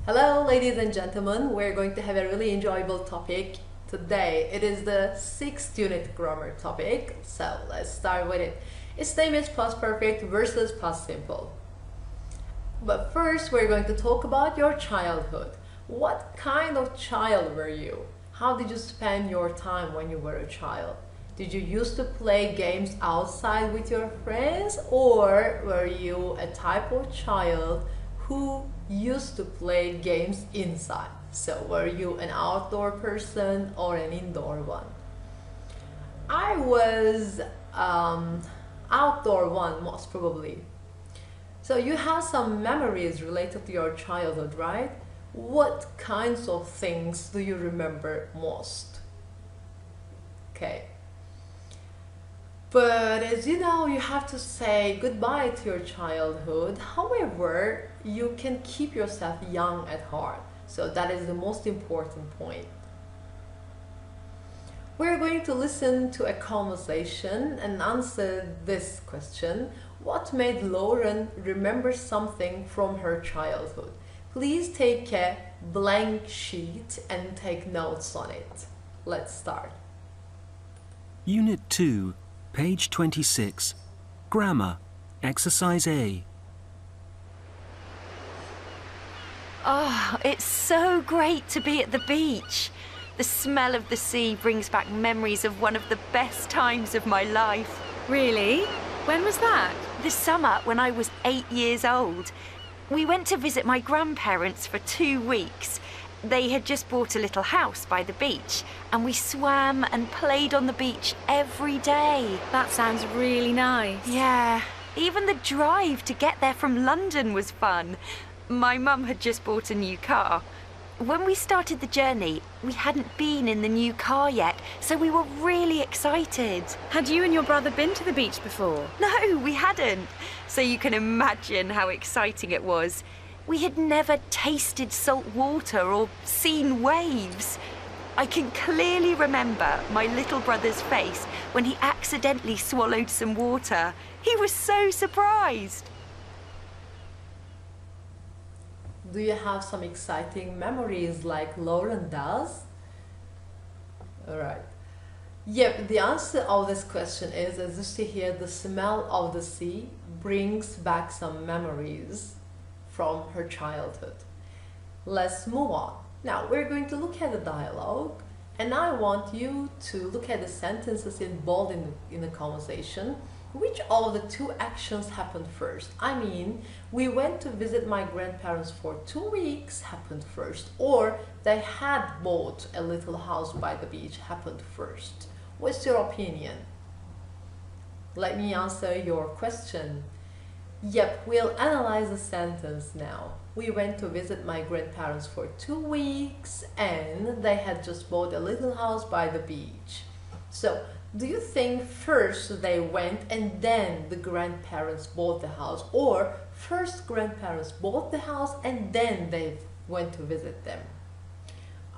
Hello, ladies and gentlemen. We're going to have a really enjoyable topic today. It is the 6th unit grammar topic. So let's start with it. Its name is past perfect versus past simple. But first, we're going to talk about your childhood. What kind of child were you? How did you spend your time when you were a child? Did you used to play games outside with your friends, or were you a type of child who used to play games inside? So were you an outdoor person or an indoor one? I was outdoor one, most probably. So you have some memories related to your childhood, right? What kinds of things do you remember most? Okay. But as you know, you have to say goodbye to your childhood. However, you can keep yourself young at heart. So that is the most important point. We're going to listen to a conversation and answer this question. What made Lauren remember something from her childhood? Please take a blank sheet and take notes on it. Let's start. Unit 2, page 26. Grammar, Exercise A. Oh, it's so great to be at the beach. The smell of the sea brings back memories of one of the best times of my life. Really? When was that? This summer, when I was 8 years old, we went to visit my grandparents for 2 weeks. They had just bought a little house by the beach, and we swam and played on the beach every day. That sounds really nice. Yeah, even the drive to get there from London was fun. My mum had just bought a new car. When we started the journey, we hadn't been in the new car yet, so we were really excited. Had you and your brother been to the beach before? No, we hadn't. So you can imagine how exciting it was. We had never tasted salt water or seen waves. I can clearly remember my little brother's face when he accidentally swallowed some water. He was so surprised. Do you have some exciting memories like Lauren does? Alright. Yep, the answer of this question is, as you see here, the smell of the sea brings back some memories from her childhood. Let's move on. Now we're going to look at the dialogue, and I want you to look at the sentences in bold in the conversation. Which of the two actions happened first? I mean, we went to visit my grandparents for 2 weeks happened first, or they had bought a little house by the beach happened first. What's your opinion? Let me answer your question. Yep, we'll analyze the sentence now. We went to visit my grandparents for 2 weeks and they had just bought a little house by the beach. So, do you think first they went and then the grandparents bought the house, or first grandparents bought the house and then they went to visit them?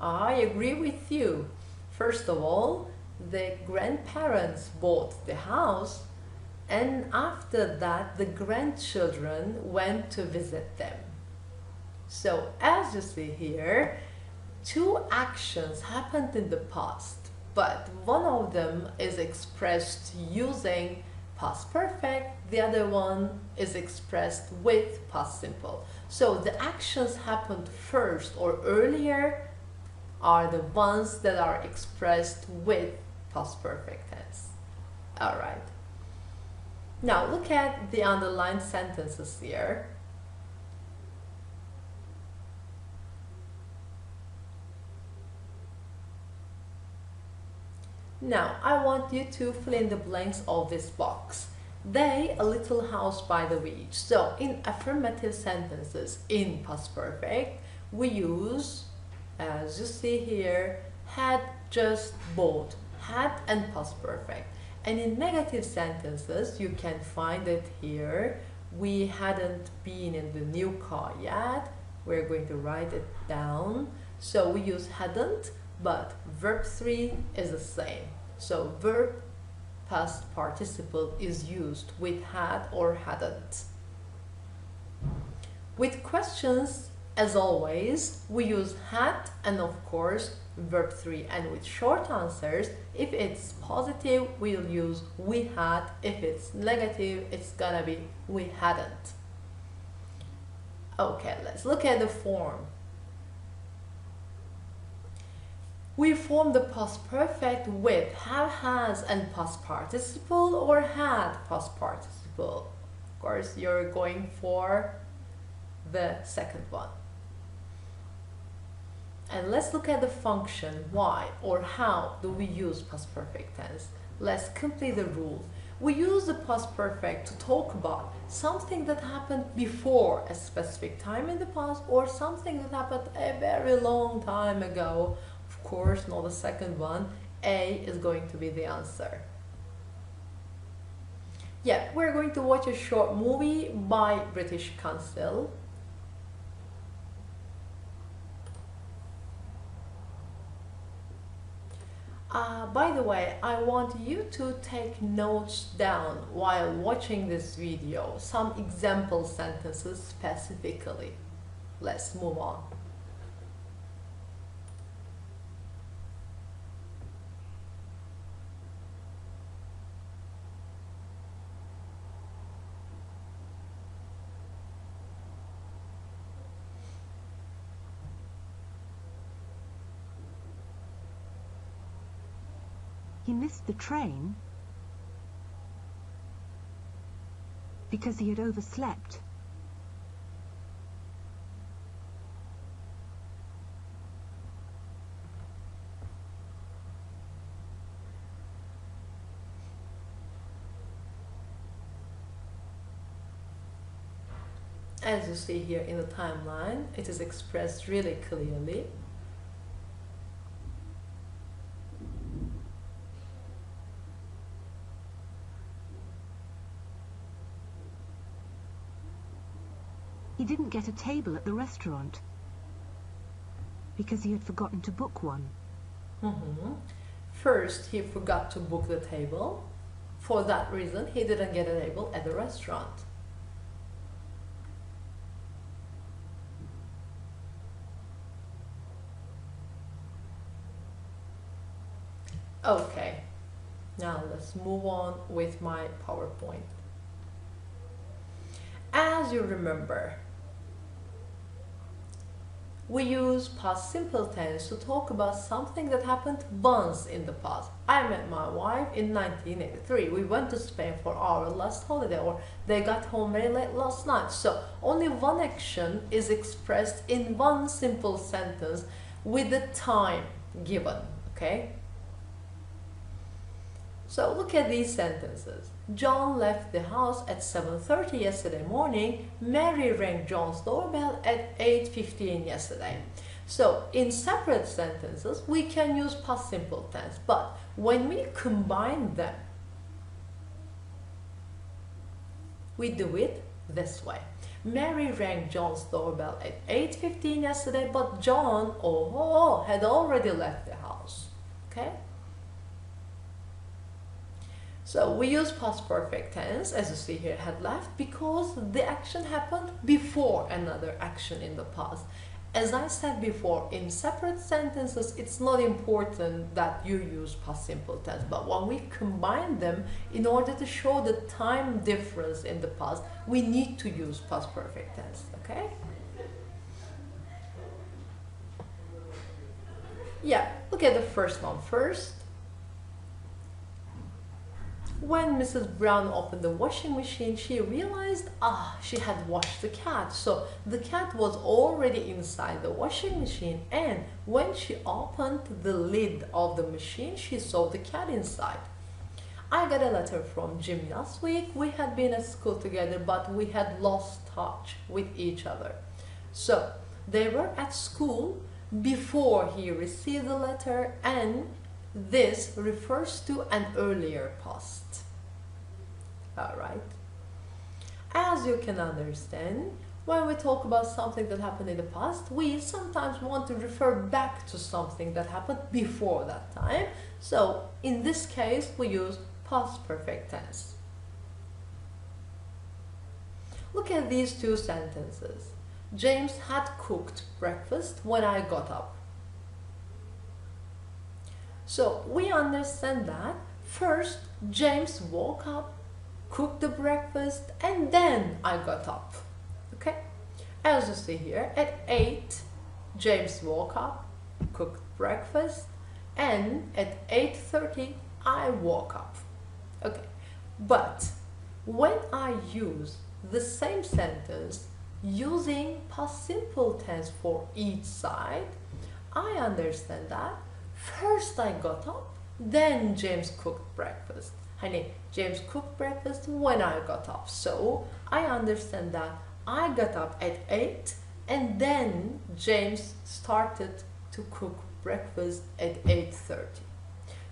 I agree with you. First of all, the grandparents bought the house, and after that the grandchildren went to visit them. So as you see here, two actions happened in the past, but one of them is expressed using past perfect, the other one is expressed with past simple. So the actions happened first or earlier are the ones that are expressed with past perfect tense. Alright. Now look at the underlined sentences here. Now, I want you to fill in the blanks of this box. They, a little house by the beach. So, in affirmative sentences in past perfect, we use, as you see here, had just bought, had and past perfect. And in negative sentences, you can find it here. We hadn't been in the new car yet. We're going to write it down. So, we use hadn't, but verb 3 is the same. So verb past participle is used with had or hadn't. With questions as always, we use had and of course verb 3. And with short answers, if it's positive, we'll use we had. If it's negative, it's gonna be we hadn't. Okay, let's look at the form. We form the past perfect with have, has, and past participle or had past participle. Of course, you're going for the second one. And let's look at the function. Why or how do we use past perfect tense? Let's complete the rule. We use the past perfect to talk about something that happened before a specific time in the past or something that happened a very long time ago. Of course, not the second one. A is going to be the answer. Yeah, we're going to watch a short movie by British Council. By the way, I want you to take notes down while watching this video, some example sentences specifically. Let's move on. He missed the train because he had overslept. As you see here in the timeline, it is expressed really clearly. He didn't get a table at the restaurant because he had forgotten to book one. First, he forgot to book the table. For that reason, he didn't get a table at the restaurant. Okay, now let's move on with my PowerPoint. As you remember, we use past simple tense to talk about something that happened once in the past. I met my wife in 1983. We went to Spain for our last holiday, or they got home very late last night. So only one action is expressed in one simple sentence with the time given, okay? So look at these sentences. John left the house at 7:30 yesterday morning. Mary rang John's doorbell at 8:15 yesterday. So in separate sentences, we can use past simple tense, but when we combine them, we do it this way. Mary rang John's doorbell at 8:15 yesterday, but John had already left the house. Okay? So we use past perfect tense, as you see here, had left, because the action happened before another action in the past. As I said before, in separate sentences, it's not important that you use past simple tense, but when we combine them, in order to show the time difference in the past, we need to use past perfect tense, okay? Yeah, look at the first one first. When Mrs. Brown opened the washing machine, she realized, she had washed the cat. So the cat was already inside the washing machine, and when she opened the lid of the machine, she saw the cat inside. I got a letter from Jim last week. We had been at school together, but we had lost touch with each other. So they were at school before he received the letter, and this refers to an earlier past. Alright. As you can understand, when we talk about something that happened in the past, we sometimes want to refer back to something that happened before that time. So in this case, we use past perfect tense. Look at these two sentences. James had cooked breakfast when I got up. So we understand that first James woke up, cooked the breakfast, and then I got up. Okay? As you see here, at 8, James woke up, cooked breakfast, and at 8:30 I woke up. Okay, but when I use the same sentence using past simple tense for each side, I understand that first I got up, then James cooked breakfast. Hani, James cooked breakfast when I got up. So I understand that I got up at 8 and then James started to cook breakfast at 8:30.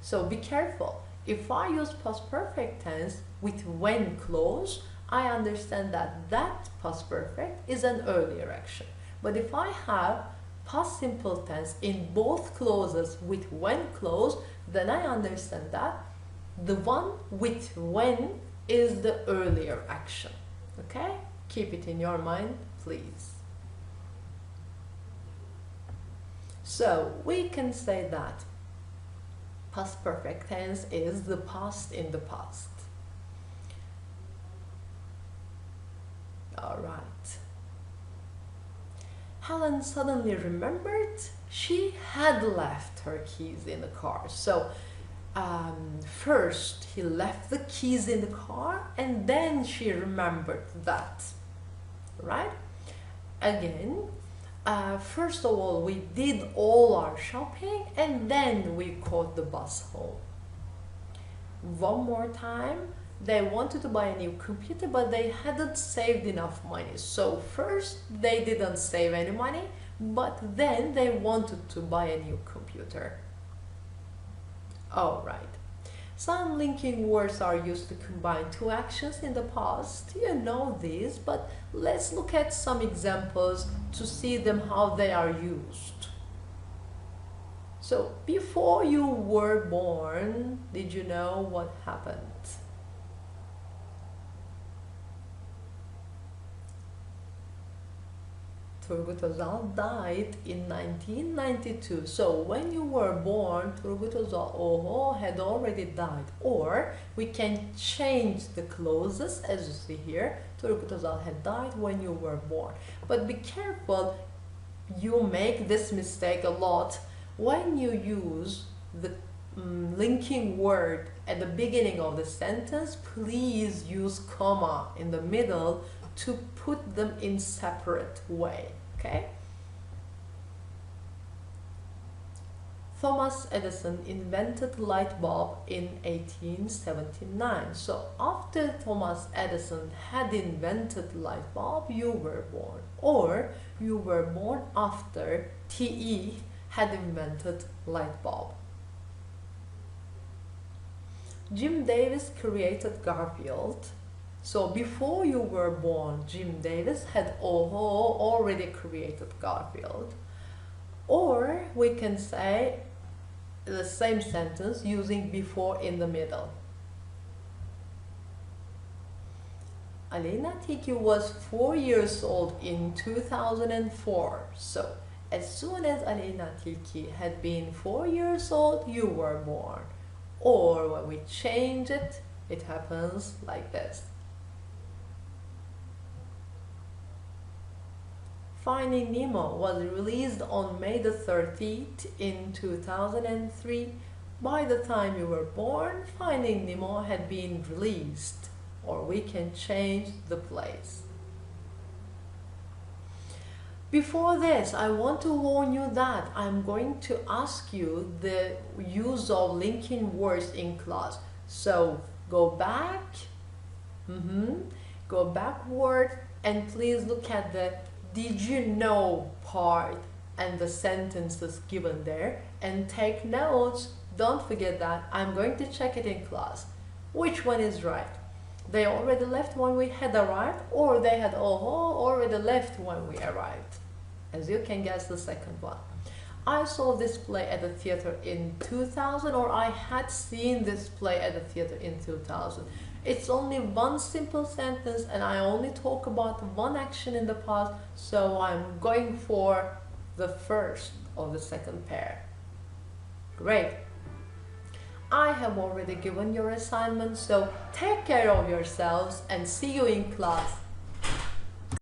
So be careful. If I use past perfect tense with when clause, I understand that that past perfect is an earlier action. But if I have past simple tense in both clauses with when clause, then I understand that the one with when is the earlier action. Okay? Keep it in your mind, please. So we can say that past perfect tense is the past in the past. All right. Helen suddenly remembered she had left her keys in the car. So first he left the keys in the car and then she remembered that, right? Again, first of all, we did all our shopping and then we caught the bus home. One more time, they wanted to buy a new computer, but they hadn't saved enough money. So first, they didn't save any money, but then they wanted to buy a new computer. All right. Some linking words are used to combine two actions in the past. You know these, but let's look at some examples to see them how they are used. So, before you were born, did you know what happened? Turgut Özal died in 1992. So when you were born, Turgut Özal had already died. Or we can change the clauses, as you see here. Turgut Özal had died when you were born. But be careful, you make this mistake a lot. When you use the linking word at the beginning of the sentence, please use comma in the middle to put them in separate way, okay? Thomas Edison invented light bulb in 1879. So after Thomas Edison had invented light bulb, you were born. Or you were born after TE had invented light bulb. Jim Davis created Garfield. So before you were born, Jim Davis had already created Garfield. Or we can say the same sentence using before in the middle. Aleyna Tilki was 4 years old in 2004. So as soon as Aleyna Tilki had been 4 years old, you were born. Or when we change it, it happens like this. Finding Nemo was released on May the 13th in 2003. By the time you were born, Finding Nemo had been released. Or we can change the place. Before this, I want to warn you that I'm going to ask you the use of linking words in class. So go back, go backward, and please look at the did you know part and the sentences given there, and take notes. Don't forget that I'm going to check it in class. Which one is right? They already left when we had arrived, or they had already left when we arrived? As you can guess, the second one. I saw this play at the theater in 2000, or I had seen this play at the theater in 2000. It's only one simple sentence and I only talk about one action in the past, so I'm going for the first of the second pair. Great. I have already given your assignment, so take care of yourselves and see you in class.